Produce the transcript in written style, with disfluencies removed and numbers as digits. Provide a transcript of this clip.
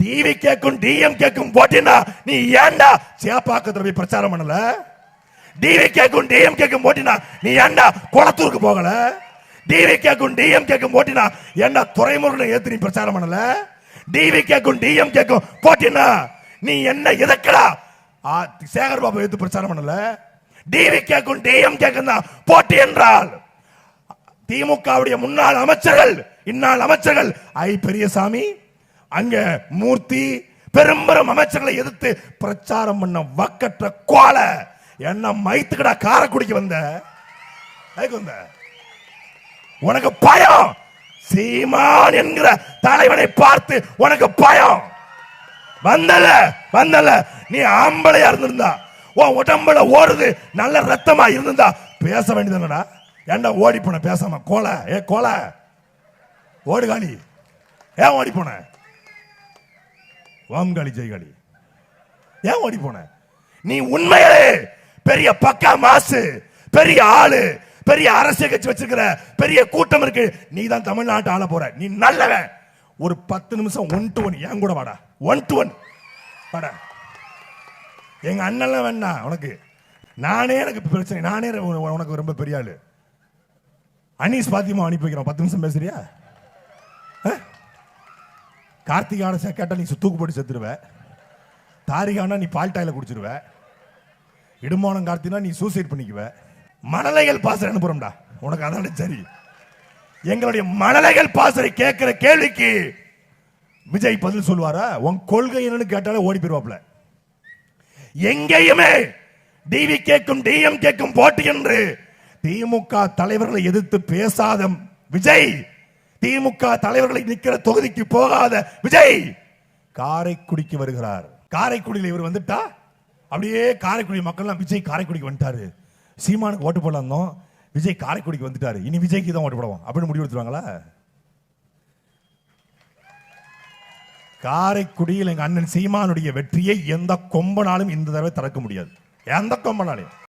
TV கேக்கும் DM கேக்கும் போட்டினா நீ ஏன்டா சேப்பாக்கத்துல போய் பிரச்சாரம் பண்ணல? டிவி கேக்கும் டிஎம் கேக்கும் போட்டினா நீ ஏன்டா குளத்தூருக்கு போகல? டிவி கேக்கும் டிஎம் கேக்கும் போட்டினா என்ன துறைமுருகனை ஏத்து நீ பிரச்சாரம் பண்ணல? டிவி கேக்கும் டிஎம் கேக்கும் போட்டினா நீ என்ன எதக்கடா சேகர் பாபு ஏத்து பிரச்சாரம் பண்ணல? டிவி கேக்கும் டிஎம் கேக்கும் தான் போட்டி என்றால் திமுகவுடைய முன்னாள் அமைச்சர்கள் இந்நாள் அமைச்சர்கள் ஐ பெரியசாமி அங்க மூர்த்தி பெரும்பெரும் அமைச்சர்களை எதிர்த்து பிரச்சாரம் பண்ண வக்கற்ற கோல என்ன மைத்துக்கடா காரக்குடிக்கு வந்த உனக்கு பயம்? சீமான் என்கிற தலைவனை பார்த்து உனக்கு பயம் வந்தல நீ ஆம்பளையா இருந்திருந்தா உன் உடம்புல ஓடுது நல்ல ரத்தமா இருந்திருந்தா பேச வேண்டியதுடா. ஏன்டா ஓடி போன பேசாம? கோல கோல ஓடுகாலி ஏன் ஓடி போன? வாம்காலி ஜெய்காலி ஏன் ஓடி போன? நீ உண்மையிலே பெரிய பக்கா மாசு, பெரிய ஆளு, பெரிய அரசியல் கட்சி வச்சிருக்கிற பெரிய கூட்டம் இருக்கு. நீ தான் தமிழ்நாட்டை ஆள போற. நீ நல்லவன். ஒரு 10 நிமிஷம் 1 to 1 ஏன் கூட வாடா. 1 to 1 வாடா. எங்க அண்ணன் வேணா உனக்கு. நானே எனக்கு பிரச்சனை. நானே உனக்கு ரொம்ப பெரிய ஆளு. அனீஸ் பாத்திமா அனுப்பி வைக்கிறோம். 10 நிமிஷம் பேசுறியா? கார்த்திகான கேட்டா நீ தூக்கு போட்டு செத்துருவ. தாரிகானா நீ பால்டாயில குடிச்சிருவ. இடுமானம் கார்த்தினா நீ சூசைட் பண்ணிக்குவ. மணலைகள் பாசறை அனுப்புறோம்டா உனக்கு. அதான சரி. எங்களுடைய மணலைகள் பாசறை கேட்கிற கேள்விக்கு விஜய் பதில் சொல்வாரா? உன் கொள்கை என்னன்னு கேட்டாலே ஓடி போயிருவாப்ல. எங்கேயுமே டிவி கேக்கும் டிஎம் கேக்கும் போட்டி என்று திமுக தலைவர்களை எதிர்த்து பேசாத விஜய், திமுக தலைவர்களை நிற்கிற தொகுதிக்கு போகாத விஜய் காரைக்குடிக்கு வருகிறார். காரைக்குடியில் இவர் வந்துட்டா அப்படியே காரைக்குடி மக்கள் விஜய் காரைக்குடிக்கு வந்துட்டாரு, சீமானுக்கு ஓட்டு போடலாம், விஜய் காரைக்குடிக்கு வந்துட்டாரு, இனி விஜய்க்கு தான் ஓட்டு போடுவோம் அப்படின்னு முடிவு எடுத்துருவாங்களா? காரைக்குடியில் எங்க அண்ணன் சீமானுடைய வெற்றியை எந்த கொம்பனாலும் இந்த தடவை திறக்க முடியாது. எந்த கொம்பனாலையும்